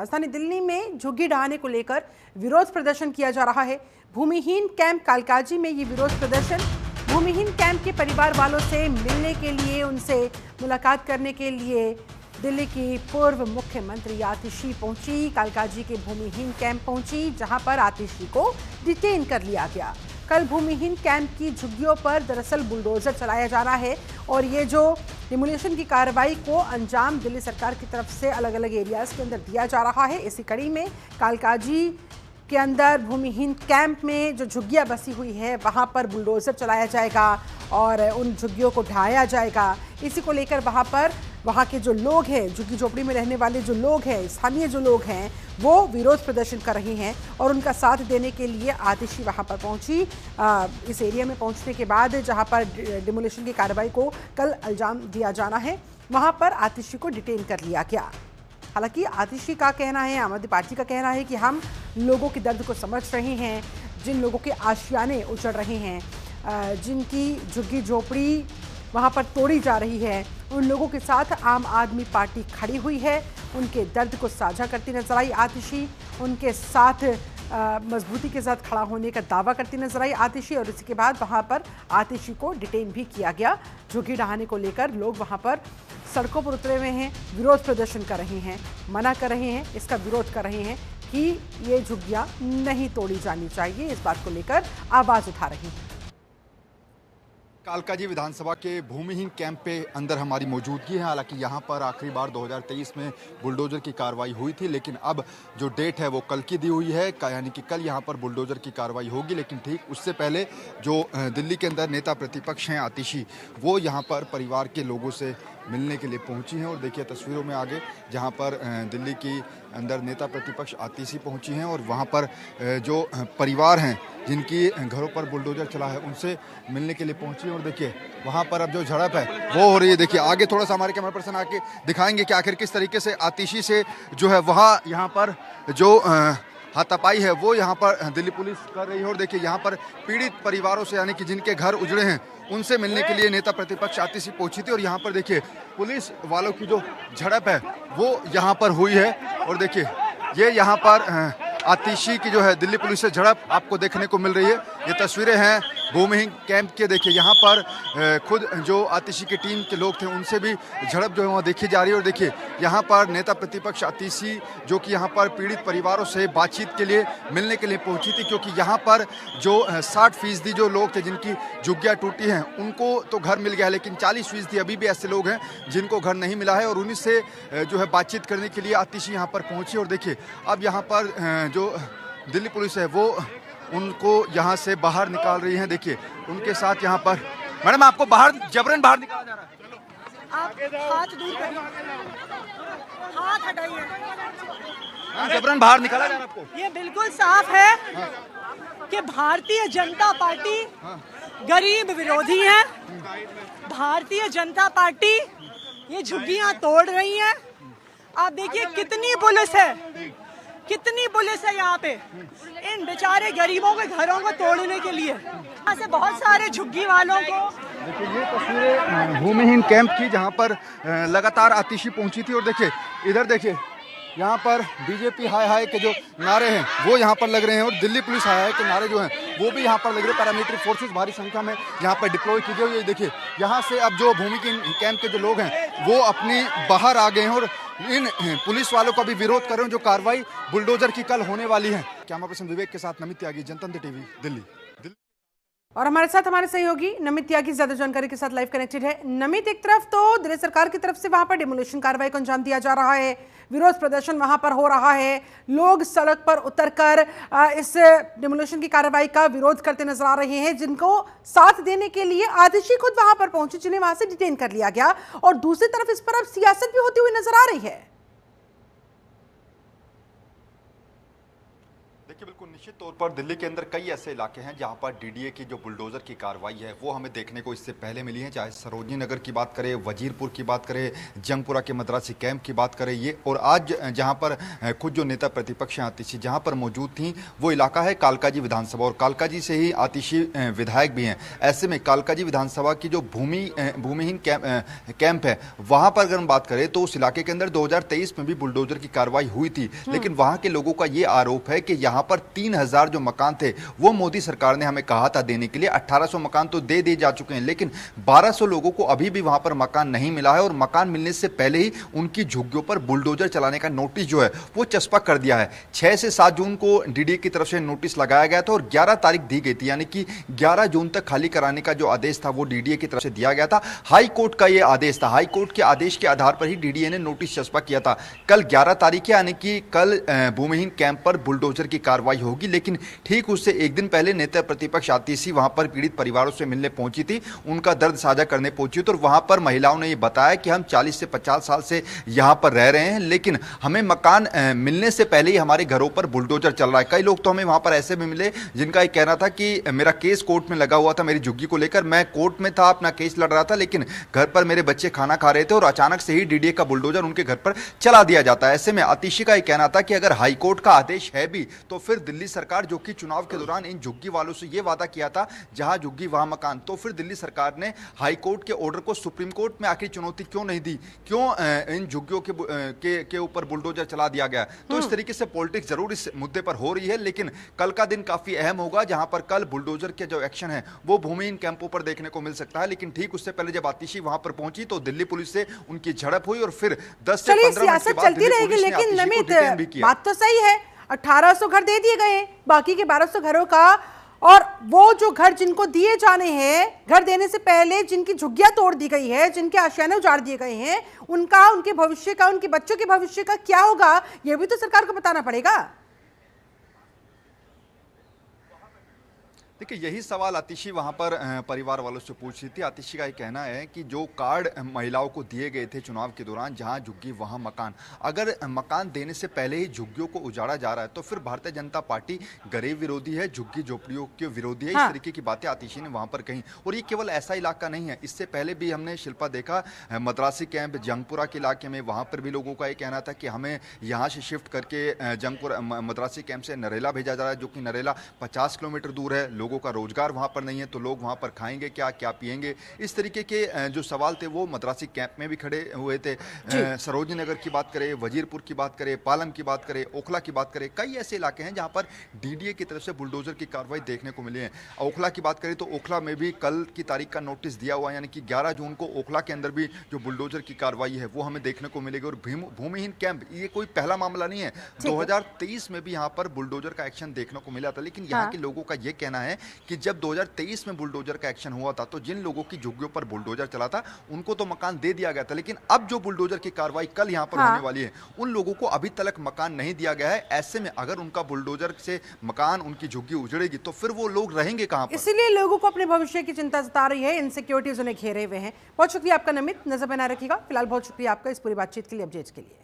राजधानी दिल्ली में झुग्गी ढहाने को लेकर विरोध प्रदर्शन किया जा रहा है। भूमिहीन कैंप कालकाजी में ये विरोध प्रदर्शन भूमिहीन कैंप के परिवार वालों से मिलने के लिए, उनसे मुलाकात करने के लिए दिल्ली की पूर्व मुख्यमंत्री आतिशी पहुंची। कालकाजी के भूमिहीन कैंप पहुंची, जहां पर आतिशी को डिटेन कर लिया गया। कल भूमिहीन कैंप की झुग्गियों पर दरअसल बुलडोजर चलाया जा रहा है और ये जो डिमोलिशन की कार्रवाई को अंजाम दिल्ली सरकार की तरफ से अलग अलग एरियाज के अंदर दिया जा रहा है। इसी कड़ी में कालकाजी के अंदर भूमिहीन कैंप में जो झुग्गियां बसी हुई है वहां पर बुलडोजर चलाया जाएगा और उन झुग्गियों को ढहाया जाएगा। इसी को लेकर वहाँ के जो लोग हैं, झुग्गी झोपड़ी में रहने वाले जो लोग हैं, स्थानीय जो लोग हैं, वो विरोध प्रदर्शन कर रहे हैं और उनका साथ देने के लिए आतिशी वहाँ पर पहुँची। इस एरिया में पहुँचने के बाद जहाँ पर डिमोलिशन की कार्रवाई को कल अंजाम दिया जाना है, वहाँ पर आतिशी को डिटेन कर लिया गया। हालांकि आतिशी का कहना है, आम आदमी पार्टी का कहना है कि हम लोगों के दर्द को समझ रहे हैं, जिन लोगों के आशियाने उजड़ रहे हैं, जिनकी झुग्गी झोपड़ी वहाँ पर तोड़ी जा रही है, उन लोगों के साथ आम आदमी पार्टी खड़ी हुई है। उनके दर्द को साझा करती नजर आई आतिशी, उनके साथ मजबूती के साथ खड़ा होने का दावा करती नजर आई आतिशी और इसके बाद वहाँ पर आतिशी को डिटेन भी किया गया। झुग्गी ढहाने को लेकर लोग वहाँ पर सड़कों पर उतरे हुए हैं, विरोध प्रदर्शन कर रहे हैं, मना कर रहे हैं, इसका विरोध कर रहे हैं कि ये झुग्गियाँ नहीं तोड़ी जानी चाहिए। इस बात को लेकर आवाज़ उठा रही हैं। कालकाजी विधानसभा के भूमिहीन कैंप पे अंदर हमारी मौजूदगी है। हालांकि यहाँ पर आखिरी बार 2023 में बुलडोजर की कार्रवाई हुई थी, लेकिन अब जो डेट है वो कल की दी हुई है, यानी कि कल यहाँ पर बुलडोजर की कार्रवाई होगी। लेकिन ठीक उससे पहले जो दिल्ली के अंदर नेता प्रतिपक्ष हैं आतिशी, वो यहाँ पर परिवार के लोगों से मिलने के लिए पहुंची हैं और देखिए तस्वीरों में आगे जहां पर दिल्ली की अंदर नेता प्रतिपक्ष आतिशी पहुंची हैं और वहां पर जो परिवार हैं जिनकी घरों पर बुलडोजर चला है उनसे मिलने के लिए पहुंची हैं और देखिए वहां पर अब जो झड़प है वो हो रही है। देखिए आगे थोड़ा सा हमारे कैमरा पर्सन आके दिखाएंगे कि आखिर किस तरीके से आतिशी से जो है वहाँ यहाँ पर जो हाथापाई है वो यहाँ पर दिल्ली पुलिस कर रही है। और देखिए यहाँ पर पीड़ित परिवारों से, यानी कि जिनके घर उजड़े हैं, उनसे मिलने के लिए नेता प्रतिपक्ष आतिशी पहुंची थी और यहाँ पर देखिए पुलिस वालों की जो झड़प है वो यहाँ पर हुई है। और देखिए ये यहाँ पर आतिशी की जो है दिल्ली पुलिस से झड़प आपको देखने को मिल रही है। ये तस्वीरें हैं भूमिहीन कैंप के। देखिए यहाँ पर खुद जो आतिशी की टीम के लोग थे उनसे भी झड़प जो है वहाँ देखी जा रही है। और देखिए यहाँ पर नेता प्रतिपक्ष आतिशी जो कि यहाँ पर पीड़ित परिवारों से बातचीत के लिए मिलने के लिए पहुँची थी, क्योंकि यहाँ पर जो 60% जो लोग थे जिनकी झुग्गियाँ टूटी हैं उनको तो घर मिल गया है, लेकिन 40% अभी भी ऐसे लोग हैं जिनको घर नहीं मिला है और उन्हीं से जो है बातचीत करने के लिए आतिशी यहाँ पर पहुँची। और देखिए अब यहाँ पर जो दिल्ली पुलिस है वो उनको यहाँ से बाहर निकाल रही है। देखिए उनके साथ यहाँ पर मैडम आपको बाहर जबरन बाहर निकाला जा रहा है। आप हाथ दूर करिए, हाथ हटाइए। जबरन बाहर निकाला जा रहा है आपको। ये बिल्कुल साफ है कि भारतीय जनता पार्टी गरीब विरोधी है। भारतीय जनता पार्टी ये झुग्गियां तोड़ रही है। आप देखिए कितनी पुलिस है, कितनी पुलिस है यहाँ पे इन बेचारे गरीबों के घरों को तोड़ने के लिए। यहाँ से बहुत सारे झुग्गी वालों को देखिए ये तस्वीरें भूमिहीन कैंप की जहाँ पर लगातार आतिशी पहुँची थी। और देखिए इधर देखिए यहाँ पर बीजेपी हाय हाय के जो नारे हैं वो यहाँ पर लग रहे हैं और दिल्ली पुलिस हाय हाय के नारे जो हैं वो भी यहाँ पर लग रहे हैं। पैरामिलिट्री फोर्सेस भारी संख्या में यहाँ पर डिप्लॉय की गई। देखिए यहाँ से अब जो भूमिहीन कैंप के जो लोग हैं वो अपनी बाहर आ गए हैं और इन पुलिस वालों का भी विरोध कर रहे हैं जो कार्रवाई बुलडोजर की कल होने वाली है। कैमरा पर्सन विवेक के साथ नमित त्यागी, जनतंत्र टीवी, दिल्ली। और हमारे साथ हमारे सहयोगी नमित त्यागी ज्यादा जानकारी के साथ लाइव कनेक्टेड है। नमित, एक तरफ तो दिल्ली सरकार की तरफ से वहां पर डिमोलिशन कार्रवाई को अंजाम दिया जा रहा है, विरोध प्रदर्शन वहां पर हो रहा है, लोग सड़क पर उतरकर इस डिमोलिशन की कार्रवाई का विरोध करते नजर आ रहे हैं, जिनको साथ देने के लिए आतिशी खुद वहां पर पहुंचे, जिन्हें वहां से डिटेन कर लिया गया। और दूसरी तरफ इस पर अब सियासत भी होती हुई नजर आ रही है। देखिए बिल्कुल निश्चित तौर पर दिल्ली के अंदर कई ऐसे इलाके हैं जहां पर डीडीए की जो बुलडोजर की कार्रवाई है वो हमें देखने को इससे पहले मिली है। चाहे सरोजनी नगर की बात करें, वजीरपुर की बात करें, जंगपुरा के मद्रासी कैंप की बात करें, ये और आज जहां पर खुद जो नेता प्रतिपक्ष हैं आतिशी जहां पर मौजूद थी वो इलाका है कालकाजी विधानसभा, और कालकाजी से ही आतिशी विधायक भी हैं। ऐसे में कालकाजी विधानसभा की जो भूमिहीन कैंप है वहां पर अगर हम बात करें तो उस इलाके के अंदर 2023 में भी बुलडोजर की कार्रवाई हुई थी, लेकिन वहां के लोगों का ये आरोप है कि यहां पर 3000 जो मकान थे वो मोदी सरकार ने हमें कहा था देने के लिए। 1800 मकान तो दे दिए जा चुके हैं, लेकिन 1200 लोगों को अभी भी वहां पर मकान नहीं मिला है, और मकान मिलने से पहले ही उनकी झुग्गियों पर बुलडोजर चलाने का नोटिस जो है वो चस्पा कर दिया है। 6 से 7 जून को डीडीए की तरफ से नोटिस लगाया गया था और 11 तारीख दी गई थी, यानी कि 11 जून तक खाली कराने का जो आदेश था वो डीडीए की तरफ से दिया गया था। हाई कोर्ट का ये आदेश था, हाई कोर्ट के आदेश के आधार पर ही डीडीए ने नोटिस चस्पा किया था। कल 11 तारीख है, यानी कि कल भूमिहीन कैंप पर बुलडोजर की कार्रवाई होगी, लेकिन ठीक उससे एक दिन पहले नेता प्रतिपक्ष आतिशी वहां पर पीड़ित परिवारों से मिलने पहुंची थी, उनका दर्द साझा करने पहुंची थी, और वहां पर महिलाओं ने यह बताया कि हम 40 से 50 साल से यहां पर रह रहे हैं, लेकिन हमें मकान मिलने से पहले ही हमारे घरों पर बुलडोजर चल रहा है। कई लोग तो हमें वहां पर ऐसे भी मिले जिनका यह कहना था कि मेरा केस कोर्ट में लगा हुआ था, मेरी झुग्गी को लेकर मैं कोर्ट में था, अपना केस लड़ रहा था, लेकिन घर पर मेरे बच्चे खाना खा रहे थे और अचानक से ही डीडीए का बुलडोजर उनके घर पर चला दिया जाता है। ऐसे में आतिशी का यह कहना था कि अगर हाईकोर्ट का आदेश है भी तो फिर दिल्ली सरकार, जो कि चुनाव के दौरान इन झुग्गी वालों से यह वादा किया था जहां झुग्गी वहां मकान, तो फिर दिल्ली सरकार ने हाईकोर्ट के ऑर्डर को सुप्रीम कोर्ट में आखिर चुनौती क्यों नहीं दी, क्यों इन झुग्गियों के ऊपर बुलडोजर चला दिया गया। तो इस तरीके से पॉलिटिक्स जरूर इस मुद्दे पर हो रही है, लेकिन कल का दिन काफी अहम होगा जहां पर कल बुलडोजर के जो एक्शन है वो भूमिहीन कैंपों पर देखने को मिल सकता है। लेकिन ठीक उससे पहले जब आतिशी वहां पर पहुंची तो दिल्ली पुलिस से उनकी झड़प हुई और फिर 10 से 15 मिनट के बाद चलती रहेगी। लेकिन नमित, बात तो सही है, 1800 घर दे दिए गए, बाकी के 1200 घरों का, और वो जो घर जिनको दिए जाने हैं, घर देने से पहले जिनकी झुग्गियां तोड़ दी गई है, जिनके आशियाने उजाड़ दिए गए हैं, उनका, उनके भविष्य का, उनके बच्चों के भविष्य का क्या होगा, ये भी तो सरकार को बताना पड़ेगा। देखिए यही सवाल आतिशी वहां पर परिवार वालों से पूछ रही थी। आतिशी का ये कहना है कि जो कार्ड महिलाओं को दिए गए थे चुनाव के दौरान, जहां झुग्गी वहां मकान, अगर मकान देने से पहले ही झुग्गियों को उजाड़ा जा रहा है तो फिर भारतीय जनता पार्टी गरीब विरोधी है, झुग्गी झोपड़ियों के विरोधी है। इस तरीके की बातें आतिशी ने वहां पर कही। और ये केवल ऐसा इलाका नहीं है, इससे पहले भी हमने शिल्पा देखा मद्रासी कैंप, जंगपुरा के इलाके में, वहां पर भी लोगों का ये कहना था कि हमें यहाँ से शिफ्ट करके जंगपुरा मद्रासी कैंप से नरेला भेजा जा रहा है, जो कि नरेला 50 किलोमीटर दूर है। लोगों का रोजगार वहां पर नहीं है तो लोग वहां पर खाएंगे क्या पिएंगे। इस तरीके के जो सवाल थे वो मद्रासी कैंप में भी खड़े हुए थे। सरोजनी नगर की बात करें, वजीरपुर की बात करें, पालम की बात करें, ओखला की बात करें, कई ऐसे इलाके हैं जहां पर डीडीए की तरफ से बुलडोजर की कार्रवाई देखने को मिली है। ओखला की बात करें तो ओखला में भी कल की तारीख का नोटिस दिया हुआ है, यानी कि 11 जून को ओखला के अंदर भी जो बुलडोजर की कार्रवाई है वो हमें देखने को मिलेगी। और भूमिहीन कैंप ये कोई पहला मामला नहीं है, 2023 में भी यहाँ पर बुलडोजर का एक्शन देखने को मिला था। लेकिन यहाँ के लोगों का ये कहना है कि जब 2023 में बुलडोजर का एक्शन हुआ था तो जिन लोगों की झुग्गियों पर बुलडोजर चला था उनको तो मकान दे दिया गया था, लेकिन अब जो बुलडोजर की कार्रवाई कल यहां पर होने वाली है उन लोगों को अभी तक मकान नहीं दिया गया है। ऐसे में अगर उनका बुलडोजर से मकान, उनकी झुग्गी उजड़ेगी तो फिर वो लोग रहेंगे कहां पर। इसलिए लोगों को अपने भविष्य की चिंता सता रही है, इनसिक्योरिटीज उन्हें घेरे हुए हैं। बहुत शुक्रिया आपका नमित, नजर बनाए रखिएगा। फिलहाल बहुत शुक्रिया आपका इस पूरी बातचीत के लिए, अपडेट्स के लिए।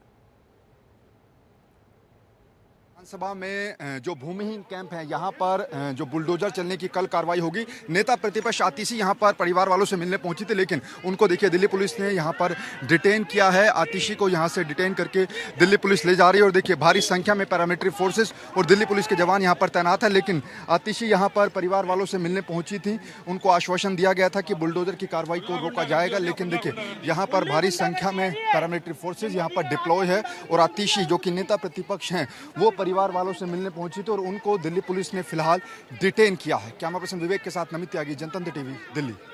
विधानसभा में जो भूमिहीन कैंप है यहाँ पर जो बुलडोजर चलने की कल कार्रवाई होगी। नेता प्रतिपक्ष आतिशी यहाँ पर परिवार वालों से मिलने पहुंची थी, लेकिन उनको देखिए दिल्ली पुलिस ने यहाँ पर डिटेन किया है। आतिशी को यहाँ से डिटेन करके दिल्ली पुलिस ले जा रही है और देखिए भारी संख्या में पैरामिलिट्री फोर्सेस और दिल्ली पुलिस के जवान यहाँ पर तैनात है। लेकिन आतिशी यहाँ पर परिवार वालों से मिलने पहुंची थी, उनको आश्वासन दिया गया था कि बुलडोजर की कार्रवाई को रोका जाएगा, लेकिन देखिए यहाँ पर भारी संख्या में पैरामिलिट्री फोर्सेज यहाँ पर डिप्लॉय है और आतिशी जो कि नेता प्रतिपक्ष हैं वो परिवार वालों से मिलने पहुंची थी और उनको दिल्ली पुलिस ने फिलहाल डिटेन किया है। कैमरा पर्सन विवेक के साथ नमित त्यागी, जनतंत्र टीवी, दिल्ली।